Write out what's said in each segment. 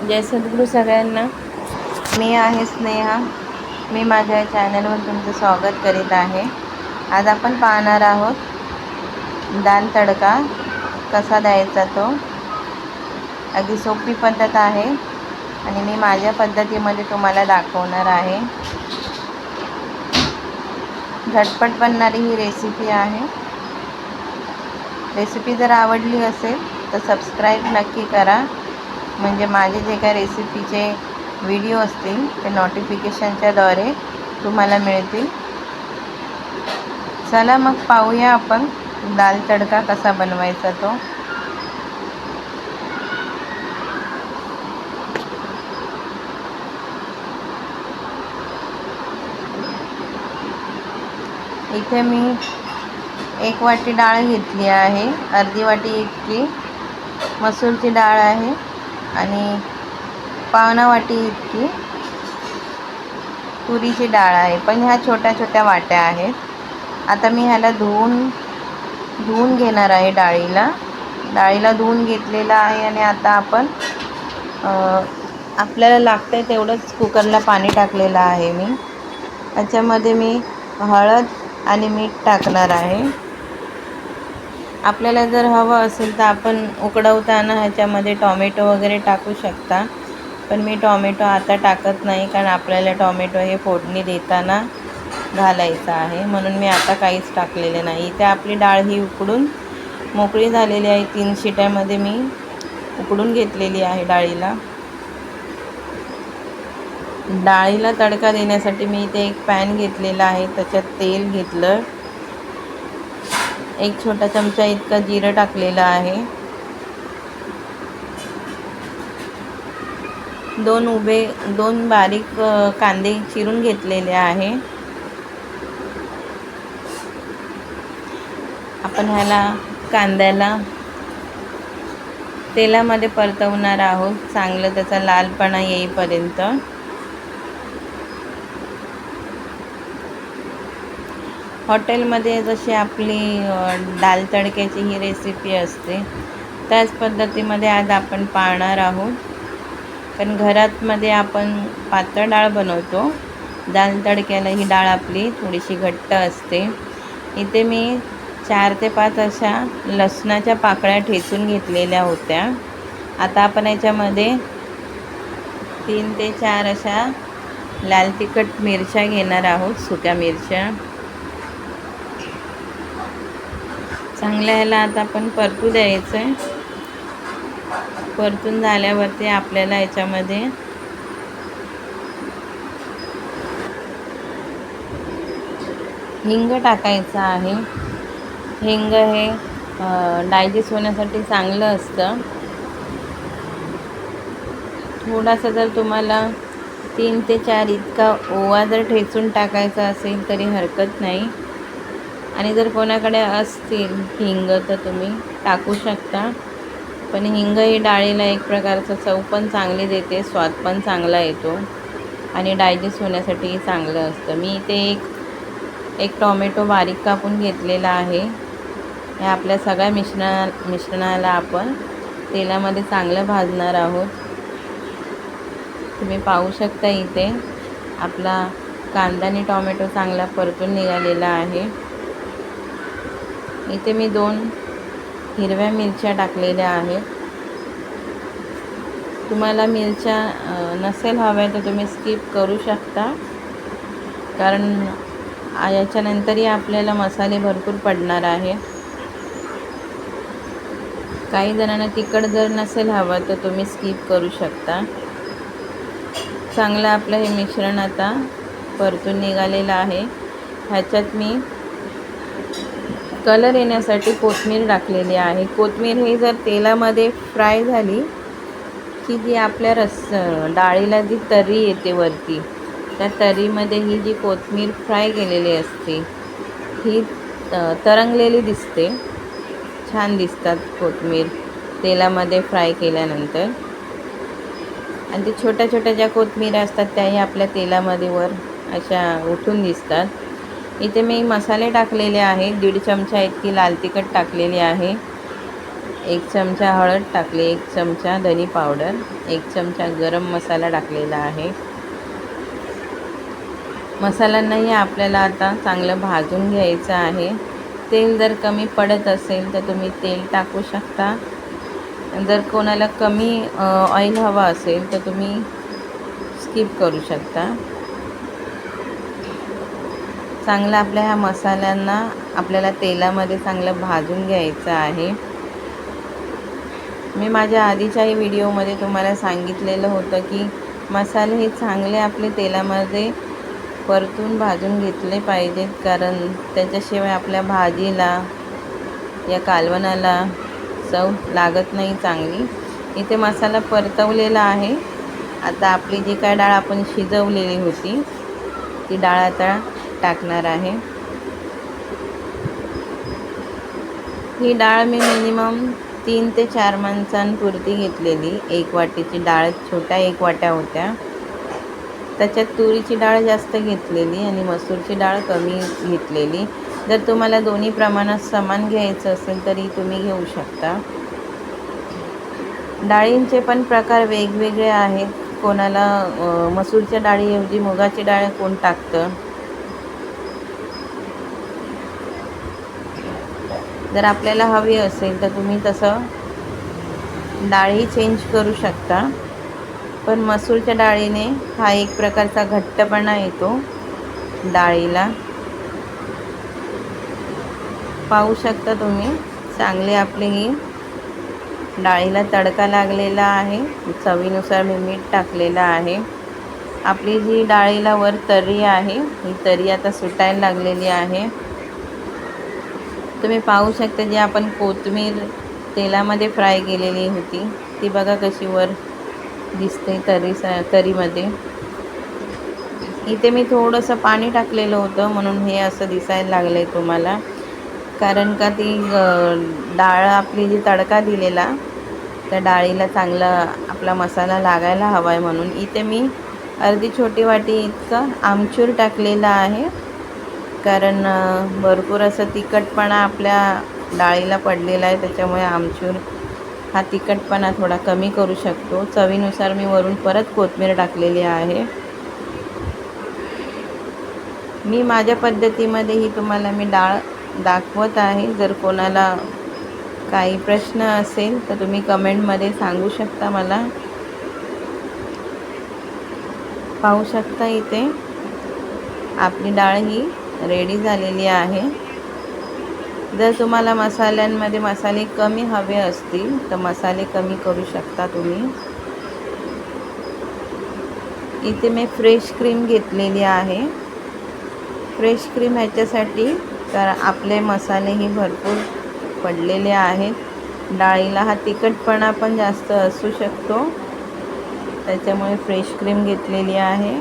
जय सद्गुरू सगळ्यांना. मी आहे स्नेहा. मी माझ्या चॅनलवर तुमचं स्वागत करीत आहे. आज आपण पाहणार आहोत दाल तडका कसा द्यायचा तो. अगदी सोपी पद्धत आहे आणि मी माझ्या पद्धतीमध्ये तुम्हाला दाखवणार आहे. झटपट बनणारी ही रेसिपी आहे. रेसिपी जर आवडली असेल तर सबस्क्राईब नक्की करा, म्हणजे माझे जे काही रेसिपीचे व्हिडिओ असतील ते नोटिफिकेशनच्याद्वारे तुम्हाला मिळतील. चला मग पाहूया आपण दाल तडका कसा बनवायचा तो. इथे मी 1 वाटी डाळ घेतली आहे. अर्धी वाटी इतकी मसूरची डाळ आहे आणि पावणा वाटी इतकी तुरीची डाळ आहे. पण ह्या छोट्या छोट्या वाट्या आहेत. आता मी ह्याला धुवून घेणार आहे. डाळीला धुवून घेतलेलं आहे आणि आता आपण आपल्याला लागतं आहे तेवढंच कुकरला पाणी टाकलेलं आहे. मी याच्यामध्ये मी हळद आणि मीठ टाकणार आहे. आपल्याला जर हवं असेल तर आपण उकडवताना ह्याच्यामध्ये टॉमॅटो वगैरे टाकू शकता, पण मी टॉमॅटो आता टाकत नाही, कारण आपल्याला टॉमॅटो हे फोडणी देताना घालायचं आहे, म्हणून मी आता काहीच टाकलेलं नाही. इथे आपली डाळ ही उकडून मोकळी झालेली आहे. 3 शिट्यामध्ये मी उकडून घेतलेली आहे डाळीला तडका देण्यासाठी मी इथे एक पॅन घेतलेला आहे. त्याच्यात तेल घेतलं. 1 छोटा चमचा इतका जिरं टाकलेलं आहे. 2 बारीक कांदे चिरून घेतलेले आहे. आपण ह्याला कांद्याला तेलामध्ये परतवणार आहोत, चांगलं त्याचा लालपणा येईपर्यंत. हॉटेलमध्ये जशी आपली दाल तडक्याची ही रेसिपी असते त्याच पद्धतीमध्ये आज आपण पाहणार आहोत. कारण घरातमध्ये आपण पातळ डाळ बनवतो, दाल तडक्याला ही डाळ आपली थोडीशी घट्ट असते. इथे मी 4 ते 5 अशा लसणाच्या पाकळ्या ठेचून घेतलेल्या होत्या. आता आपण याच्यामध्ये 3 ते 4 अशा लाल तिखट मिरच्या घेणार आहोत, सुक्या मिरच्या. चांगल्या ह्याला आता आपण परतू द्यायचं आहे. परतून झाल्यावरती आपल्याला याच्यामध्ये हिंग टाकायचं आहे. हिंग हे डायजेस्ट होण्यासाठी चांगलं असतं. थोडासा जर तुम्हाला 3 ते 4 इतका ओवा जर ठेचून टाकायचा असेल तरी हरकत नाही, आणि जर कोणाकडे असतील हिंग तर तुम्ही टाकू शकता. पण हिंग ही डाळीला एक प्रकारचं चव पण चांगली देते, स्वाद पण चांगला येतो आणि डायजेस्ट होण्यासाठीही चांगलं असतं. मी इथे एक टॉमॅटो बारीक कापून घेतलेला आहे. हे आपल्या सगळ्या मिश्रणाला आपण तेलामध्ये चांगलं भाजणार आहोत. तुम्ही पाहू शकता इथे आपला कांदा आणि टॉमॅटो चांगला परतून निघालेला आहे. इथे मी 2 हिरव्या मिरच्या टाकलेल्या आहेत. तुम्हाला मिरच्या नसेल हव्या तर तुम्ही स्किप करू शकता, कारण याच्यानंतरही आपल्याला मसाले भरपूर पडणार आहे. काही जणांना तिखट जर नसेल हवं तर तुम्ही स्किप करू शकता. चांगलं आपलं हे मिश्रण आता परतून निघालेलं आहे. ह्याच्यात मी कलर येण्यासाठी कोथिंबीर टाकलेली आहे. कोथिंबीर ही जर तेलामध्ये फ्राय झाली की जी आपल्या डाळीला जी तर्री येते वरती, त्या तर्रीमध्ये ही जी कोथिंबीर फ्राय केलेली असते ही तरंगलेली दिसते. छान दिसतात कोथिंबीर तेलामध्ये फ्राय केल्यानंतर. आणि ती छोट्या छोट्या ज्या कोथिंबीर असतात त्याही आपल्या तेलामध्ये वर अशा उठून दिसतात. इथे मी मसाले टाकलेले आहे. 1.5 चमचा इतकी लाल तिखट टाकलेली आहे. 1 चमचा हळद टाकली, 1 चमचा धनी पावडर, 1 चमचा गरम मसाला टाकलेला आहे. मसाल्यांनाही आपल्याला आता चांगलं भाजून घ्यायचं आहे. तेल जर कमी पडत असेल तर तुम्ही तेल टाकू शकता. जर कोणाला कमी ऑइल हवा असेल तर तुम्ही स्किप करू शकता. चांगलं आपल्या ह्या मसाल्यांना आपल्याला तेलामध्ये चांगलं भाजून घ्यायचं आहे. मी माझ्या आधीच्याही व्हिडिओमध्ये तुम्हाला सांगितलेलं होतं की मसाले हे चांगले आपले तेलामध्ये परतून भाजून घेतले पाहिजेत, कारण त्याच्याशिवाय आपल्या भाजीला या कालवणाला चव लागत नाही चांगली. इथे मसाला परतवलेला आहे. आता आपली जी काय डाळ आपण शिजवलेली होती ती डाळ आता टाकणार आहे. ही डाळ मी मिनिमम 3 ते 4 माणसांपुरती घेतलेली. 1 वाटीची डाळ, छोट्या 1 वाट्या होत्या. त्याच्यात तुरीची डाळ जास्त घेतलेली आणि मसूरची डाळ कमी घेतलेली. जर तुम्हाला दोन्ही प्रमाणात समान घ्यायचं असेल तरी तुम्ही घेऊ शकता. डाळींचे पण प्रकार वेगवेगळे आहेत. कोणाला मसूरच्या डाळीऐवजी मुगाची डाळ कोण टाकतं. जर आपल्याला हवी असेल तर तुम्ही तसं डाळी चेंज करू शकता. पण मसूरच्या डाळीने हा एक प्रकारचा घट्टपणा येतो डाळीला. पाहू शकता तुम्ही, चांगली आपली ही डाळीला तडका लागलेला आहे. चवीनुसार मी मीठ टाकलेलं आहे. आपली जी डाळीला वर तर्री आहे, ही तर्री आता सुटायला लागलेली आहे. तुम्ही पाहू शकता, जी आपण कोथिंबीर तेलामध्ये फ्राय केलेली होती ती बघा कशी वर दिसते तरीमध्ये. इथे मी थोडंसं पाणी टाकलेलं होतं म्हणून हे असं दिसायला लागलं आहे तुम्हाला, कारण का ती डाळ आपली जी तडका दिलेला त्या डाळीला चांगला आपला मसाला लागायला हवा आहे म्हणून. इथे मी अर्धी छोटी वाटी इतकं आमचूर टाकलेला आहे, कारण भरपूर असं तिखटपणा आपल्या डाळीला पडलेला आहे. त्याच्यामुळे आमचूर हा तिखटपणा थोडा कमी करू शकतो. चवीनुसार मी वरून परत कोथिंबीर टाकलेली आहे. मी माझ्या पद्धतीमध्ये ही तुम्हाला मी डाळ दाखवत आहे. जर कोणाला काही प्रश्न असेल तर तुम्ही कमेंटमध्ये सांगू शकता मला. पाहू शकता इथे आपली डाळ ही रेडी झालेली आहे. जर तुम्हाला मसाल्यांमध्ये मसाले कमी हवे असतील तर मसाले कमी करू शकता तुम्ही. इथे मी फ्रेश क्रीम घेतलेली आहे. फ्रेश क्रीम ह्याच्यासाठी कारण आपले मसालेही भरपूर पडलेले आहेत. डाळीला हा तिखटपणा पण जास्त असू शकतो, त्याच्यामुळे फ्रेश क्रीम घेतलेली आहे.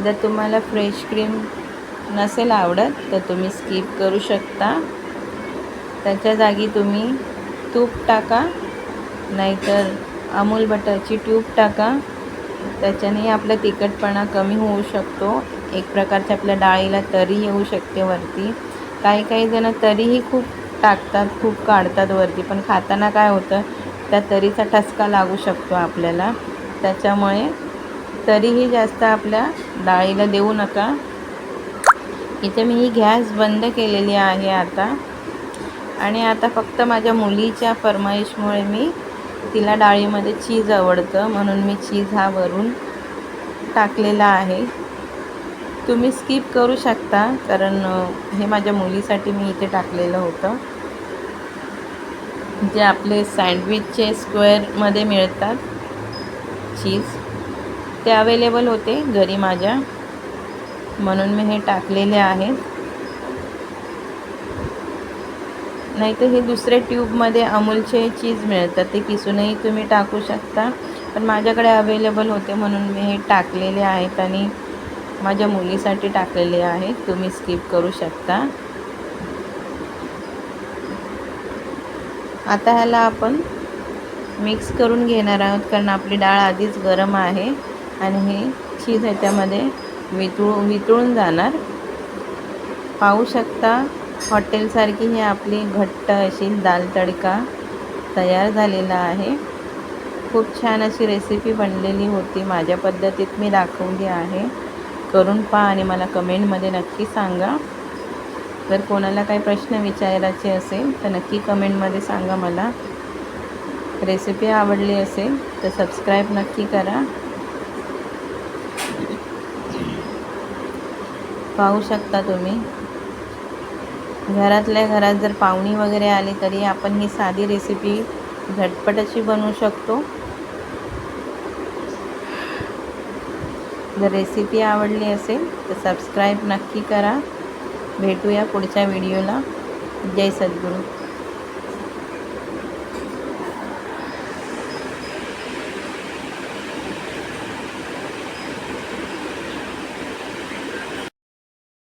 जर तुम्हाला फ्रेश क्रीम नसेल आवडत तर तुम्ही स्किप करू शकता. त्याच्या जागी तुम्ही तूप टाका, नाहीतर अमूल बटरची ट्यूब टाका. त्याच्याने आपला तिखटपणा कमी होऊ शकतो. एक प्रकारच्या आपल्या डाळीला तरी येऊ शकते वरती. काही जण तरीही खूप टाकतात, खूप काढतात वरती, पण खाताना काय होतं त्या तरीचा ठसका लागू शकतो आपल्याला. त्याच्यामुळे तरीही जास्त आपल्या डाळीला देऊ नका. इथे मी ही गॅस बंद केलेली आहे आता. आणि आता फक्त माझ्या मुलीच्या फरमाईशमुळे मी तिला डाळीमध्ये चीज आवडतं म्हणून मी चीज हा वरून टाकलेला आहे. तुम्ही स्किप करू शकता, कारण हे माझ्या मुलीसाठी मी इथे टाकलेलं होतं. जे आपले सँडविचचे स्क्वेअरमध्ये मिळतात चीज, ते अवेलेबल होते घरी माझ्या, म्हणून मी हे टाकलेले आहेत. नाही तर हे दुसरे ट्यूबमध्ये अमूलचे चीज मिळतात, ते किसूनही तुम्ही टाकू शकता. पण माझ्याकडे अवेलेबल होते म्हणून मी हे टाकलेले आहेत आणि माझ्या मुलीसाठी टाकलेले आहेत. तुम्ही स्किप करू शकता. आता ह्याला आपण मिक्स करून घेणार आहोत, कारण आपली डाळ आधीच गरम आहे आणि हे चीज ह्याच्यामध्ये वितळून जाणार. पाहू शकता हॉटेलसारखी ही आपली घट्ट अशी दाल तडका तयार झालेला आहे. खूप छान अशी रेसिपी बनलेली होती. माझ्या पद्धतीत मी दाखवली आहे. करून पहा आणि मला कमेंटमध्ये नक्की सांगा. जर कोणाला काही प्रश्न विचारायचे असेल तर नक्की कमेंटमध्ये सांगा मला. रेसिपी आवडली असेल तर सबस्क्राईब नक्की करा. पाहू शकता तुम्ही, घरातल्या घरात जर पाहुणी वगैरे आली तरी आपण ही साधी रेसिपी झटपट अशी बनवू शकतो. जर रेसिपी आवडली असेल तर सबस्क्राईब नक्की करा. भेटूया पुढच्या व्हिडिओला. जय सद्गुरू.